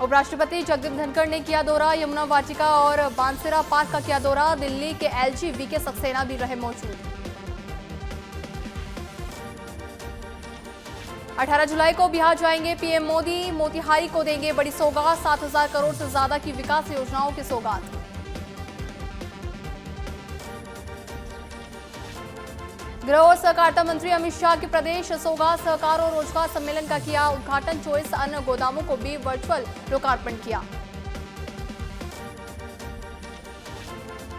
उपराष्ट्रपति जगदीप धनखड़ ने किया दौरा, यमुना वाटिका और बांसवाड़ा पार्क का किया दौरा। दिल्ली के एलजी वीके सक्सेना भी रहे मौजूद। 18 जुलाई को बिहार जाएंगे पीएम मोदी, मोतिहारी को देंगे बड़ी सौगात। 7,000 करोड़ से ज्यादा की विकास योजनाओं की सौगात। गृह और सहकारिता मंत्री अमित शाह की प्रदेश सौगात सहकार और रोजगार सम्मेलन का किया उद्घाटन। 24 अन्य गोदामों को भी वर्चुअल लोकार्पण किया।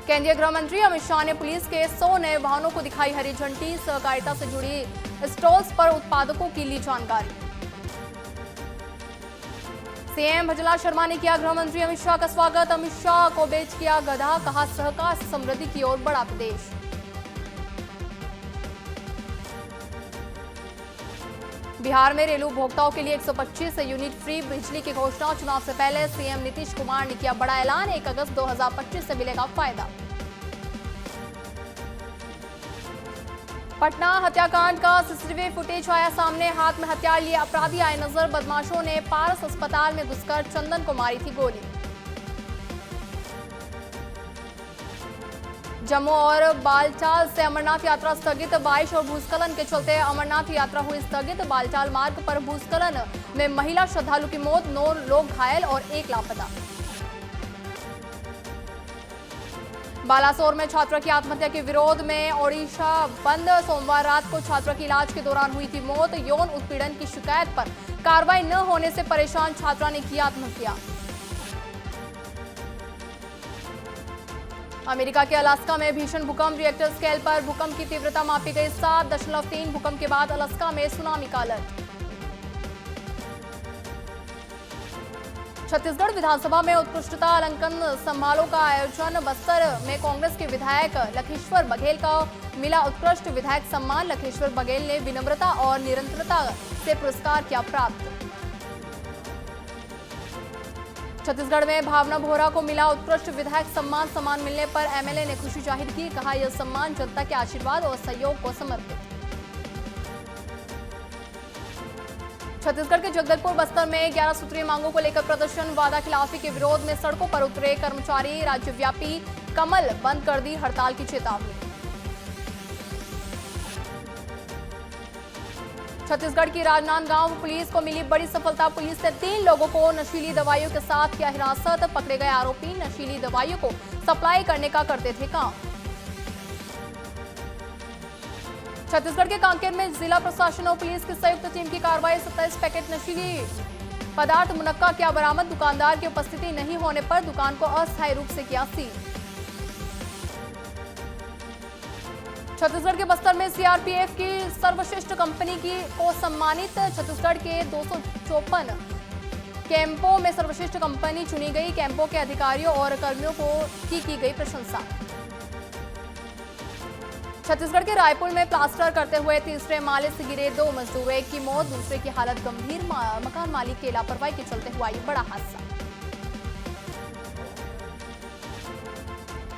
केंद्रीय गृह मंत्री अमित शाह ने पुलिस के 100 नए वाहनों को दिखाई हरी झंडी। सहकारिता से जुड़ी स्टॉल्स पर उत्पादकों की ली जानकारी। सीएम भजनलाल शर्मा ने किया गृह मंत्री अमित शाह का स्वागत। अमित शाह को बेच किया गधा, कहा सहकार से समृद्धि की ओर बढ़ा प्रदेश। बिहार में रेलवे उपभोक्ताओं के लिए 125 यूनिट फ्री बिजली की घोषणा। चुनाव से पहले सीएम नीतीश कुमार ने किया बड़ा ऐलान। 1 अगस्त 2025 से मिलेगा फायदा। पटना हत्याकांड का सीसीटीवी फुटेज आया सामने। हाथ में हथियार लिए अपराधी आए नजर। बदमाशों ने पारस अस्पताल में घुसकर चंदन को मारी थी गोली। जम्मू और बालटाल से अमरनाथ यात्रा स्थगित। बारिश और भूस्खलन के चलते अमरनाथ यात्रा हुई स्थगित। बालटाल मार्ग पर भूस्खलन में महिला श्रद्धालु की मौत, 9 लोग घायल और 1 लापता। बालासोर में छात्रा की आत्महत्या के विरोध में ओडिशा बंद। सोमवार रात को छात्रा की इलाज के दौरान हुई थी मौत। यौन उत्पीड़न की शिकायत पर कार्रवाई न होने से परेशान छात्रा ने की आत्महत्या। अमेरिका के अलास्का में भीषण भूकंप। रिएक्टर स्केल पर भूकंप की तीव्रता मापी गई 7.3। भूकंप के बाद अलास्का में सुनामी का अलर्ट। छत्तीसगढ़ विधानसभा में उत्कृष्टता अलंकन समारोह का आयोजन। बस्तर में कांग्रेस के विधायक लखेश्वर बघेल का मिला उत्कृष्ट विधायक सम्मान। लखेश्वर बघेल ने विनम्रता और निरंतरता से पुरस्कार किया प्राप्त। छत्तीसगढ़ में भावना बोहरा को मिला उत्कृष्ट विधायक सम्मान। सम्मान मिलने पर एमएलए ने खुशी जाहिर की। कहा यह सम्मान जनता के आशीर्वाद और सहयोग को समर्पित। छत्तीसगढ़ के जगदलपुर बस्तर में 11 सूत्रीय मांगों को लेकर प्रदर्शन। वादा खिलाफी के विरोध में सड़कों पर उतरे कर्मचारी। राज्यव्यापी कमल बंद कर दी हड़ताल की चेतावनी। छत्तीसगढ़ की राजनांदगांव पुलिस को मिली बड़ी सफलता। पुलिस ने 3 लोगों को नशीली दवाइयों के साथ किया हिरासत। पकड़े गए आरोपी नशीली दवाइयों को सप्लाई करने का करते थे काम। छत्तीसगढ़ के कांकेर में जिला प्रशासन और पुलिस की संयुक्त टीम की कार्रवाई। 27 पैकेट नशीली पदार्थ मुनक्का किया बरामद। दुकानदार की उपस्थिति नहीं होने पर दुकान को अस्थायी रूप से किया सील। छत्तीसगढ़ के बस्तर में सीआरपीएफ की सर्वश्रेष्ठ कंपनी को सम्मानित। छत्तीसगढ़ के 254 कैंपों में सर्वश्रेष्ठ कंपनी चुनी गई। कैंपों के अधिकारियों और कर्मियों को की गई प्रशंसा। छत्तीसगढ़ के रायपुर में प्लास्टर करते हुए तीसरे माले से गिरे 2 मजदूर। एक की मौत, दूसरे की हालत गंभीर। मकान मालिक की लापरवाही के चलते हुआ ये बड़ा हादसा।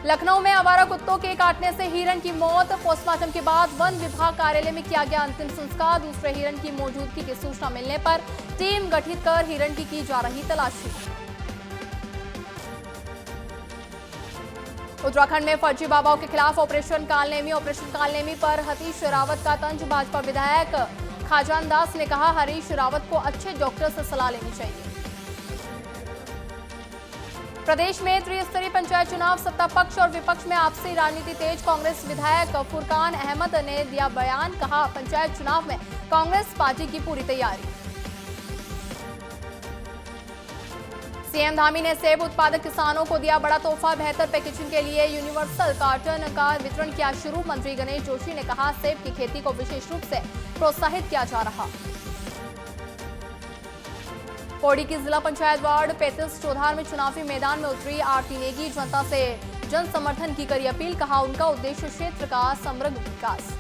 लखनऊ में आवारा कुत्तों के काटने से हिरण की मौत। पोस्टमार्टम के बाद वन विभाग कार्यालय में किया गया अंतिम संस्कार। दूसरे हिरण की मौजूदगी की सूचना मिलने पर टीम गठित कर हिरण की जा रही तलाशी। उत्तराखंड में फर्जी बाबाओं के खिलाफ ऑपरेशन कालनेमी। ऑपरेशन कालनेमी पर हरीश रावत का तंज। भाजपा विधायक खाजान दास ने कहा हरीश रावत को अच्छे डॉक्टर से सलाह लेनी चाहिए। प्रदेश में त्रिस्तरीय पंचायत चुनाव। सत्ता पक्ष और विपक्ष में आपसी राजनीति तेज। कांग्रेस विधायक फुरकान अहमद ने दिया बयान। कहा पंचायत चुनाव में कांग्रेस पार्टी की पूरी तैयारी। सीएम धामी ने सेब उत्पादक किसानों को दिया बड़ा तोहफा। बेहतर पैकेजिंग के लिए यूनिवर्सल कार्टन का वितरण किया शुरू। मंत्री गणेश जोशी ने कहा सेब की खेती को विशेष रूप से प्रोत्साहित किया जा रहा। पौड़ी की जिला पंचायत वार्ड 35 चौधार में चुनावी मैदान में उतरी आरती नेगी। जनता से जन समर्थन की करी अपील। कहा उनका उद्देश्य क्षेत्र का समग्र विकास।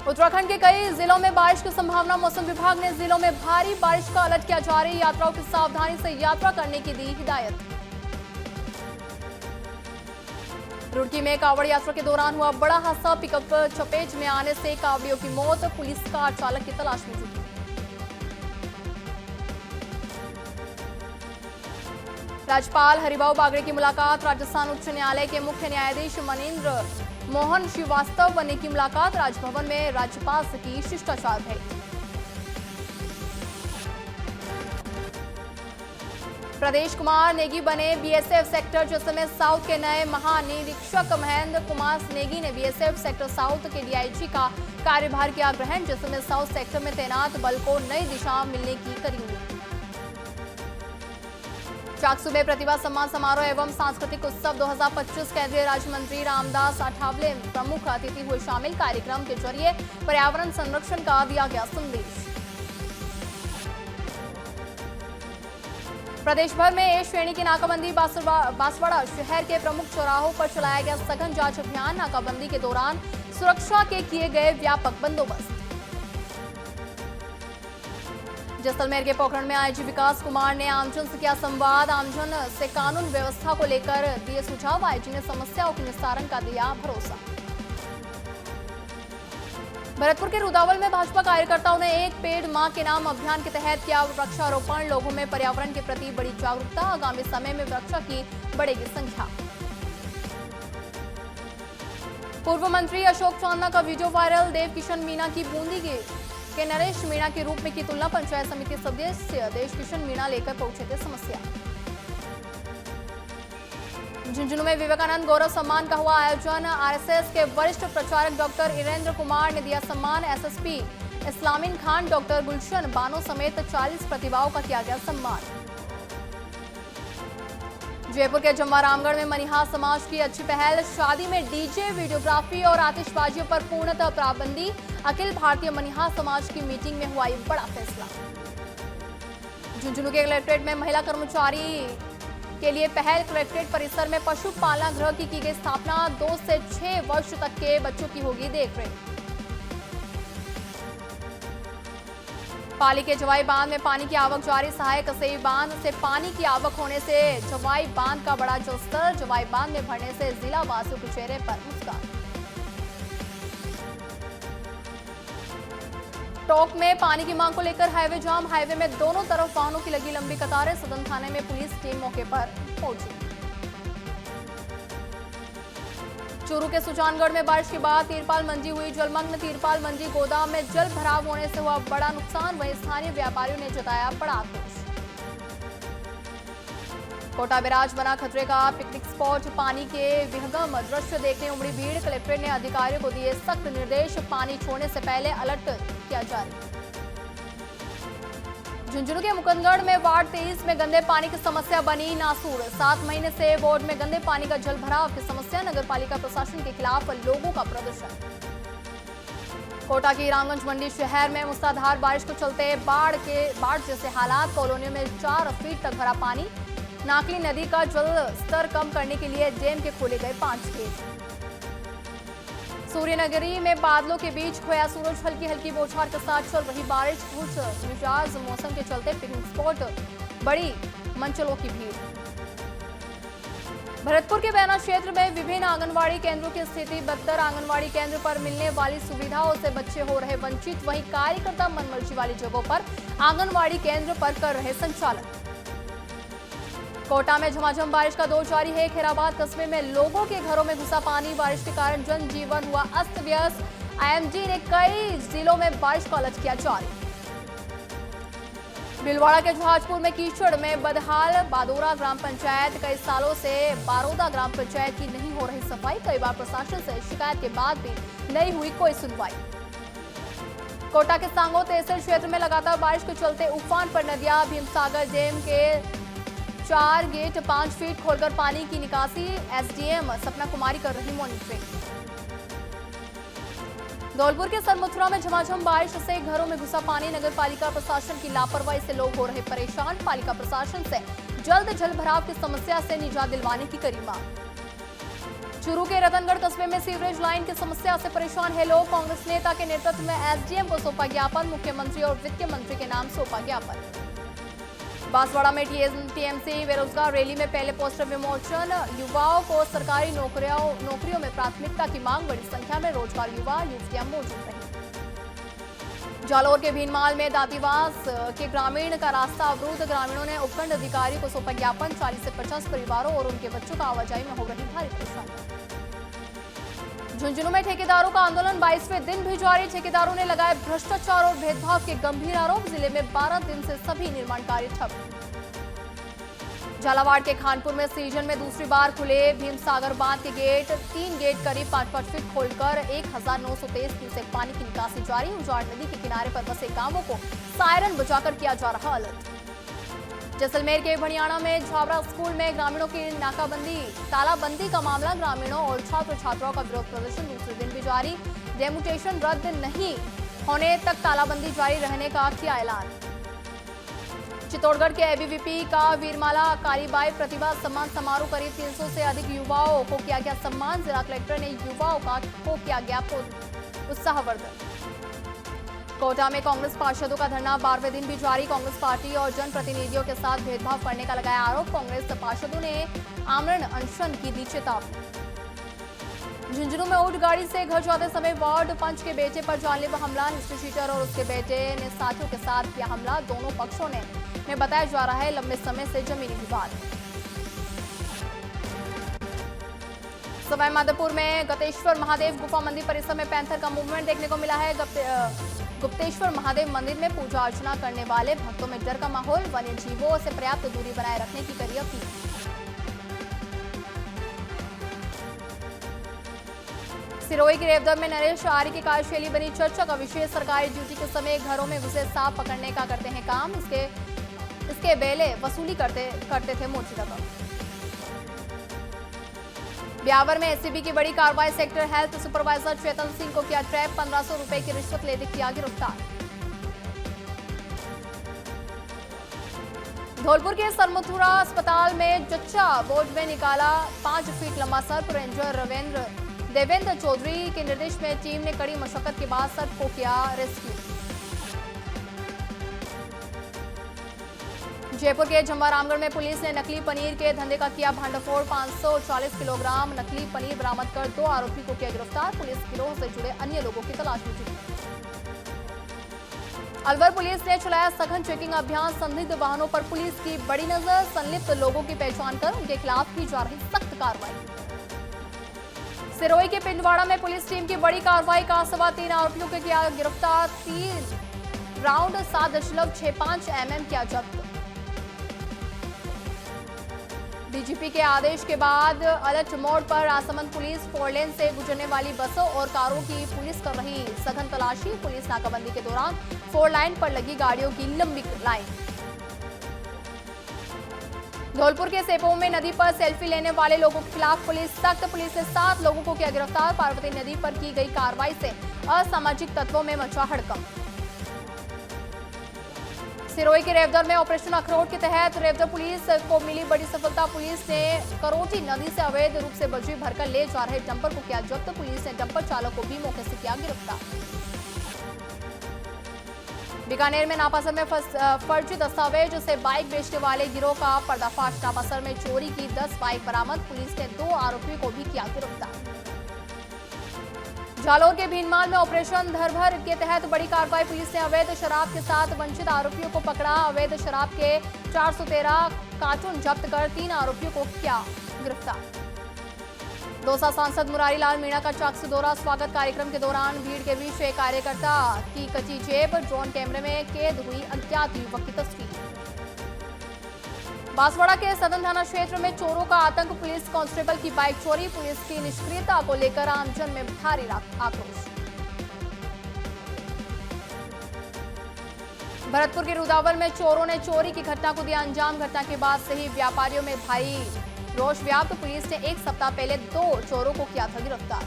उत्तराखंड के कई जिलों में बारिश की संभावना। मौसम विभाग ने जिलों में भारी बारिश का अलर्ट किया जारी। यात्राओं की सावधानी से यात्रा करने की दी हिदायत। रुड़की में कांवड़ यात्रा के दौरान हुआ बड़ा हादसा। पिकअप चपेट में आने से कांवड़ियों की मौत। पुलिस कार चालक की तलाश में जुटी। राज्यपाल हरिभाऊ बागड़े की मुलाकात, राजस्थान उच्च न्यायालय के मुख्य न्यायाधीश मनीन्द्र मोहन श्रीवास्तव ने की मुलाकात, राजभवन में राज्यपाल से की शिष्टाचार भेंट। प्रदेश कुमार नेगी बने बीएसएफ सेक्टर जैसलमेर साउथ के नए महानिरीक्षक। महेंद्र कुमार नेगी ने बीएसएफ सेक्टर साउथ के डीआईजी का कार्यभार किया ग्रहण। जैसलमेर साउथ सेक्टर में तैनात बल को नई दिशा मिलने की करी उम्मीद। चाकसू में प्रतिभा सम्मान समारोह एवं सांस्कृतिक उत्सव 2025 केंद्रीय राज्य मंत्री रामदास अठावले प्रमुख अतिथि हुए शामिल। कार्यक्रम के जरिए पर्यावरण संरक्षण का दिया गया संदेश। प्रदेश भर में ए श्रेणी की नाकाबंदी, बांसवाड़ा शहर के प्रमुख चौराहों पर चलाया गया सघन जांच अभियान। नाकाबंदी के दौरान सुरक्षा के किए गए व्यापक बंदोबस्त। जैसलमेर के पोखरण में आईजी विकास कुमार ने आमजन से किया संवाद। आमजन से कानून व्यवस्था को लेकर दिए सुझाव। आईजी ने समस्याओं के निस्तारण का दिया भरोसा। भरतपुर के रुदावल में भाजपा कार्यकर्ताओं ने एक पेड़ मां के नाम अभियान के तहत किया वृक्षारोपण। लोगों में पर्यावरण के प्रति बड़ी जागरूकता। आगामी समय में वृक्षों की बढ़ेगी संख्या। पूर्व मंत्री अशोक चांदना का वीडियो वायरल। देव किशन मीणा की बूंदी के नरेश मीणा के रूप में की तुलना। पंचायत समिति सदस्य देव किशन मीणा लेकर पहुंचे थे समस्या। झुंझुनू में विवेकानंद गौरव सम्मान का हुआ आयोजन। आरएसएस के वरिष्ठ प्रचारक डॉक्टर इरेंद्र कुमार ने दिया सम्मान। एसएसपी इस्लामीन खान, डॉक्टर गुलशन बानो समेत 40 प्रतिभाओं का किया गया सम्मान। जयपुर के जम्वा रामगढ़ में मनिहार समाज की अच्छी पहल। शादी में डीजे, वीडियोग्राफी और आतिशबाजियों पर पूर्णतः पाबंदी। अखिल भारतीय मनिहार समाज की मीटिंग में हुआ एक बड़ा फैसला। झुंझुनू के कलेक्ट्रेट में महिला कर्मचारी के लिए पहल। कलेक्ट्रेट परिसर में पशुपालन गृह की गई स्थापना। 2 से 6 वर्ष तक के बच्चों की होगी देखरेख। पाली के जवाई बांध में पानी की आवक जारी। सहायक कसेई बांध से पानी की आवक होने से जवाई बांध का बड़ा जलस्तर। जवाई बांध में भरने से जिला वासियों के चेहरे पर मुस्कान। टोंक में पानी की मांग को लेकर हाईवे जाम। हाईवे में दोनों तरफ वाहनों की लगी लंबी कतारें। सदन थाने में पुलिस टीम मौके पर पहुंची। चूरू के सुजानगढ़ में बारिश के बाद तिरपाल मंजी हुई जलमग्न। तिरपाल मंजी गोदाम में जल भराव होने से हुआ बड़ा नुकसान। वहीं स्थानीय व्यापारियों ने जताया बड़ा आक्रोश। कोटा बैराज बना खतरे का पिकनिक स्पॉट। पानी के विहंगम दृश्य देखने उमड़ी भीड़। कलेक्टर ने अधिकारियों को दिए सख्त निर्देश। पानी छोड़ने से पहले अलर्ट किया जारी। झुंझुनू के मुकुंदगढ़ में वार्ड 23 में गंदे पानी की समस्या बनी नासूर। 7 महीने से वार्ड में गंदे पानी का जल भराव की समस्या। नगर पालिका प्रशासन के खिलाफ लोगों का प्रदर्शन। कोटा की रामगंज मंडी शहर में मूसलाधार बारिश के चलते बाढ़ जैसे हालात। कॉलोनियों में 4 फीट तक भरा पानी। नाकली नदी का जल स्तर कम करने के लिए डैम के खोले गए 5 गेट। सूर्यनगरी में बादलों के बीच खोया सूरज। हल्की बौछार के साथ चल रही बारिश। खुश मिजाज मौसम के चलते पिकनिक स्पॉट बड़ी मंचलों की भीड़। भरतपुर के बैना क्षेत्र में विभिन्न आंगनवाड़ी केंद्रों की स्थिति बदतर। आंगनवाड़ी केंद्र पर मिलने वाली सुविधाओं से बच्चे हो रहे वंचित। वहीं कार्यकर्ता मनमर्जी वाली जगहों पर आंगनवाड़ी केंद्र पर कर रहे संचालन। कोटा में झमाझम बारिश का दौर जारी है। खैराबाद कस्बे में लोगों के घरों में घुसा पानी। बारिश के कारण जनजीवन हुआ अस्त व्यस्त। आईएमडी ने कई जिलों में बारिश का अलर्ट किया जारी। भीलवाड़ा के जहाजपुर में कीचड़ में बदहाल बादोरा ग्राम पंचायत। कई सालों से बारोदा ग्राम पंचायत की नहीं हो रही सफाई। कई बार प्रशासन से शिकायत के बाद भी नहीं हुई कोई सुनवाई। कोटा के सांगो तहसील क्षेत्र में लगातार बारिश के चलते उफान पर नदियां। भीमसागर डैम के 4 गेट 5 फीट खोलकर पानी की निकासी। एसडीएम सपना कुमारी कर रही मॉनिटरिंग। धौलपुर के सरमुथरा में झमाझम बारिश से घरों में घुसा पानी। नगर पालिका प्रशासन की लापरवाही से लोग हो रहे परेशान। पालिका प्रशासन से जल्द जल भराव की समस्या से निजात दिलवाने की करी मांग। चूरू के रतनगढ़ कस्बे में सीवरेज लाइन की समस्या से परेशान है लोग। कांग्रेस नेता के नेतृत्व में एसडीएम को सौंपा ज्ञापन। मुख्यमंत्री और वित्त मंत्री के नाम सौंपा ज्ञापन। बांसवाड़ा में टीएमसी बेरोजगार रैली में पहले पोस्टर विमोचन। युवाओं को सरकारी नौकरियों में प्राथमिकता की मांग। बड़ी संख्या में रोजगार युवा युवतियां मौजूद रही। जालौर के भीनमाल में दातीवास के ग्रामीण का रास्ता अवरुद्ध। ग्रामीणों ने उपखंड अधिकारी को सौंपा ज्ञापन। 40 से 50 परिवारों और उनके बच्चों का आवाजाही में हो रही भारी परेशानी। झुंझुनू में ठेकेदारों का आंदोलन 22वें दिन भी जारी। ठेकेदारों ने लगाए भ्रष्टाचार और भेदभाव के गंभीर आरोप। जिले में 12 दिन से सभी निर्माण कार्य ठप। झालावाड़ के खानपुर में सीजन में दूसरी बार खुले भीमसागर बांध के गेट। 3 गेट करीब 5-5 फीट खोलकर 1923 क्यूसेक पानी की निकासी जारी। उजाड़ नदी के किनारे पर बसे गांवों को सायरन बजाकर किया जा रहा अलर्ट। जैसलमेर के भड़ियाणा में छावरा स्कूल में ग्रामीणों की नाकाबंदी, तालाबंदी का मामला। ग्रामीणों और छात्र छात्राओं का विरोध प्रदर्शन दूसरे दिन भी जारी। डेमुटेशन रद्द नहीं होने तक तालाबंदी जारी रहने का किया ऐलान। चित्तौड़गढ़ के एबीवीपी का वीरमाला कालीबाई प्रतिभा सम्मान समारोह। करीब 300 से अधिक युवाओं को किया गया सम्मान। जिला कलेक्टर ने युवाओं को किया गया उत्साहवर्धन। कोटा में कांग्रेस पार्षदों का धरना 12वें दिन भी जारी। कांग्रेस पार्टी और जनप्रतिनिधियों के साथ भेदभाव करने का लगाया आरोप। कांग्रेस पार्षदों ने आमरण अनशन की दी चेतावनी। झुंझुनू में ऊंट गाड़ी से घर जाते समय वार्ड पंच के बेटे पर जानलेवा हमला। हिस्ट्री शीटर और उसके बेटे ने साथियों के साथ किया हमला। दोनों पक्षों में बताया जा रहा है लंबे समय से जमीनी विवाद। सवाई माधोपुर में गतेश्वर महादेव गुफा मंदिर परिसर में पैंथर का मूवमेंट देखने को मिला है। गुप्तेश्वर महादेव मंदिर में पूजा अर्चना करने वाले भक्तों में डर का माहौल। वन्य जीवों से पर्याप्त दूरी बनाए रखने की करी अपील। सिरोही के रेवदर में नरेश आर्य की कार्यशैली बनी चर्चा का विषय। सरकारी ड्यूटी के समय घरों में घुसे सांप पकड़ने का करते हैं काम। इसके बेले वसूली करते थे मोटी रकम। ब्यावर में एसीबी की बड़ी कार्रवाई। Sector health supervisor Chetan Singh को किया ट्रैप। 1500 रुपए की रिश्वत लेते किया गिरफ्तार। धौलपुर के सरमथुरा अस्पताल में जच्चा बोर्ड में निकाला 5 फीट लंबा सर्प। रेंजर देवेंद्र चौधरी के निर्देश में टीम ने कड़ी मशक्कत के बाद सर्प को किया रेस्क्यू। जयपुर के जम्वा रामगढ़ में पुलिस ने नकली पनीर के धंधे का किया भंडाफोड़। 540 किलोग्राम नकली पनीर बरामद कर 2 आरोपी को किया गिरफ्तार। पुलिस गिरोह से जुड़े अन्य लोगों की तलाश में जुटी। अलवर पुलिस ने चलाया सघन चेकिंग अभियान। संदिग्ध वाहनों पर पुलिस की बड़ी नजर। संलिप्त लोगों की पहचान कर उनके खिलाफ की जा रही सख्त कार्रवाई। सिरोही के पिंडवाड़ा में पुलिस टीम की बड़ी कार्रवाई। का सवा 3 आरोपियों को किया गिरफ्तार। 3 राउंड 7.65 mm किया जब्त। डीजीपी के आदेश के बाद अलर्ट मोड पर राजसमंद पुलिस 4 लेन से गुजरने वाली बसों और कारों की पुलिस कर रही सघन तलाशी। पुलिस नाकाबंदी के दौरान 4 लाइन पर लगी गाड़ियों की लंबी लाइन। धौलपुर के सेपो में नदी पर सेल्फी लेने वाले लोगों के खिलाफ पुलिस सख्त। पुलिस ने 7 लोगों को किया गिरफ्तार। पार्वती नदी पर की गई कार्रवाई से असामाजिक तत्वों में मचा हड़कंप। सिरोही के रेवदर में ऑपरेशन अखरोट के तहत रेवदर पुलिस को मिली बड़ी सफलता। पुलिस ने करोटी नदी से अवैध रूप से बजरी भरकर ले जा रहे डंपर को किया जब्त। पुलिस ने डंपर चालक को भी मौके से किया गिरफ्तार। बीकानेर में नापासर में फर्जी दस्तावेज से बाइक बेचने वाले गिरोह का पर्दाफाश। नापासर में चोरी की 10 बाइक बरामद। पुलिस ने 2 आरोपियों को भी किया गिरफ्तार। जालौर के भीनमाल में ऑपरेशन धरभर के तहत बड़ी कार्रवाई। पुलिस ने अवैध शराब के साथ वंचित आरोपियों को पकड़ा। अवैध शराब के 413 कार्टून जब्त कर 3 आरोपियों को किया गिरफ्तार। दौसा सांसद मुरारी लाल मीणा का चाकसू दौरा। स्वागत कार्यक्रम के दौरान भीड़ के बीच एक कार्यकर्ता की कच्ची जेब। ड्रोन कैमरे में कैद हुई अज्ञात युवक की तस्वीर। बांसवाड़ा के सदन थाना क्षेत्र में चोरों का आतंक। पुलिस कांस्टेबल की बाइक चोरी। पुलिस की निष्क्रियता को लेकर आमजन में भारी आक्रोश। भरतपुर के रुदावल में चोरों ने चोरी की घटना को दिया अंजाम। घटना के बाद से ही व्यापारियों में भारी रोष व्याप्त। पुलिस ने 1 सप्ताह पहले 2 चोरों को किया था गिरफ्तार।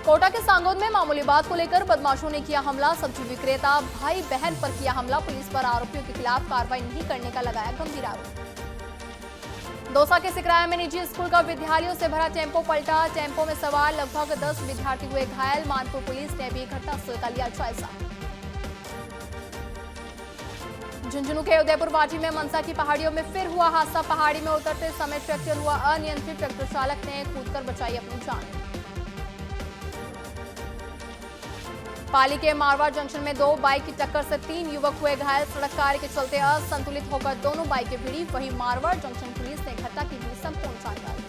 कोटा के सांगोद में मामूली बात को लेकर बदमाशों ने किया हमला। सब्जी विक्रेता भाई बहन पर किया हमला। पुलिस पर आरोपियों के खिलाफ कार्रवाई नहीं करने का लगाया गंभीर आरोप। दौसा के सिकराया में निजी स्कूल का विद्यार्थियों से भरा टेंपो पलटा। टेंपो में सवार लगभग 10 विद्यार्थी हुए घायल। मानपुर पुलिस ने भी घटनास्थल का लिया जायजा। झुंझुनू के उदयपुर वाटी में मनसा की पहाड़ियों में फिर हुआ हादसा। पहाड़ी में उतरते समय ट्रैक्टर हुआ अनियंत्रित। ट्रैक्टर चालक ने कूदकर बचाई अपनी जान। पाली के मारवाड़ जंक्शन में 2 बाइक की टक्कर से 3 युवक हुए घायल। सड़क कार्य के चलते असंतुलित होकर दोनों बाइकें भिड़ी। वहीं मारवाड़ जंक्शन पुलिस ने घटना की दी संपूर्ण जानकारी।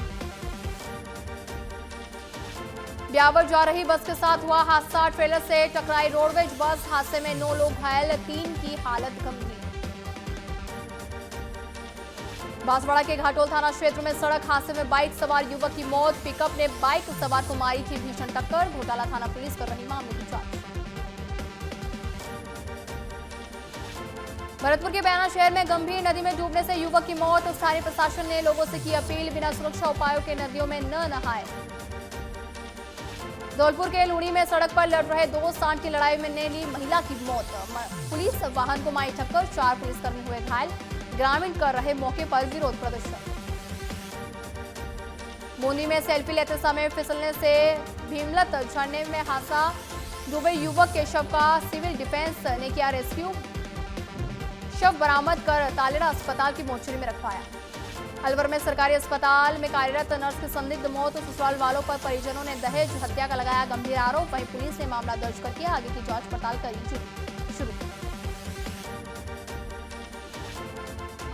ब्यावर जा रही बस के साथ हुआ हादसा। ट्रेलर से टकराई रोडवेज बस। हादसे में 9 लोग घायल, 3 की हालत गंभीर। बांसवाड़ा के घाटोल थाना क्षेत्र में सड़क हादसे में बाइक सवार युवक की मौत। पिकअप ने बाइक सवार को मारी थी भीषण टक्कर। घोटाला थाना पुलिस कर रही मामले की जांच। भरतपुर के बयाना शहर में गंभीर नदी में डूबने से युवक की मौत। स्थानीय प्रशासन ने लोगों से की अपील, बिना सुरक्षा उपायों के नदियों में न नहाएं। धौलपुर के लूणी में सड़क पर लड़ रहे 2 सांड की लड़ाई में ने ली महिला की मौत। पुलिस वाहन को मारी टक्कर, 4 पुलिसकर्मी हुए घायल। ग्रामीण कर रहे मौके पर विरोध प्रदर्शन। बूंदी में सेल्फी लेते समय फिसलने से भीमलत झरने में हादसा। डूबे युवक के शव का सिविल डिफेंस ने किया रेस्क्यू। शव बरामद कर तालेड़ा अस्पताल की मोर्चरी में रखवाया। अलवर में सरकारी अस्पताल में कार्यरत नर्स की संदिग्ध मौत। ससुराल वालों पर परिजनों ने दहेज हत्या का लगाया गंभीर आरोप। वहीं पुलिस ने मामला दर्ज करके आगे की जांच पड़ताल करी शुरू।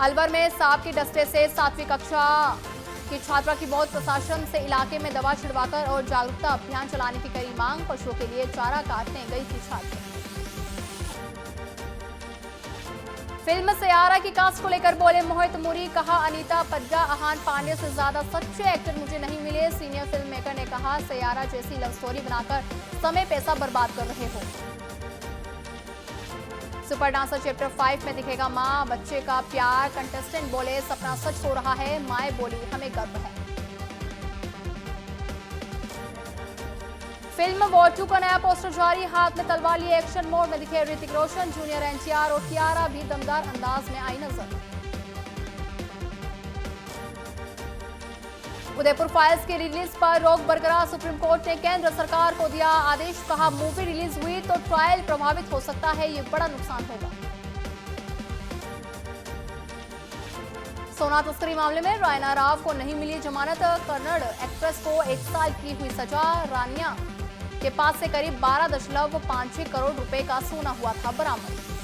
अलवर में सांप के डसने से 7वीं कक्षा की छात्रा की मौत। प्रशासन से इलाके में दवा छिड़वाकर और जागरूकता अभियान चलाने की करी मांग। पशुओं के लिए चारा काटने गई थी छात्रा। फिल्म सयारा की कास्ट को लेकर बोले मोहित मुरी। कहा, अनीता पज्जा, अहान पांडे से ज्यादा सच्चे एक्टर मुझे नहीं मिले। सीनियर फिल्म मेकर ने कहा, सयारा जैसी लव स्टोरी बनाकर समय पैसा बर्बाद कर रहे हो। सुपर डांसर चैप्टर 5 में दिखेगा मां बच्चे का प्यार। कंटेस्टेंट बोले, सपना सच हो रहा है। माए बोली, हमें गर्व है। फिल्म वॉर 2 का नया पोस्टर जारी। हाथ में तलवार लिए एक्शन मोड में दिखे ऋतिक रोशन। जूनियर एनटीआर और कियारा भी दमदार अंदाज में आई नजर। उदयपुर फाइल्स की रिलीज पर रोक बरकरार। सुप्रीम कोर्ट ने केंद्र सरकार को दिया आदेश। कहा, मूवी रिलीज हुई तो ट्रायल प्रभावित हो सकता है, ये बड़ा नुकसान होगा। सोना तस्करी मामले में रायना राव को नहीं मिली जमानत। कन्नड़ एक्ट्रेस को 1 साल की हुई सजा। रानिया के पास से करीब 12.56 करोड़ रुपए का सोना हुआ था बरामद।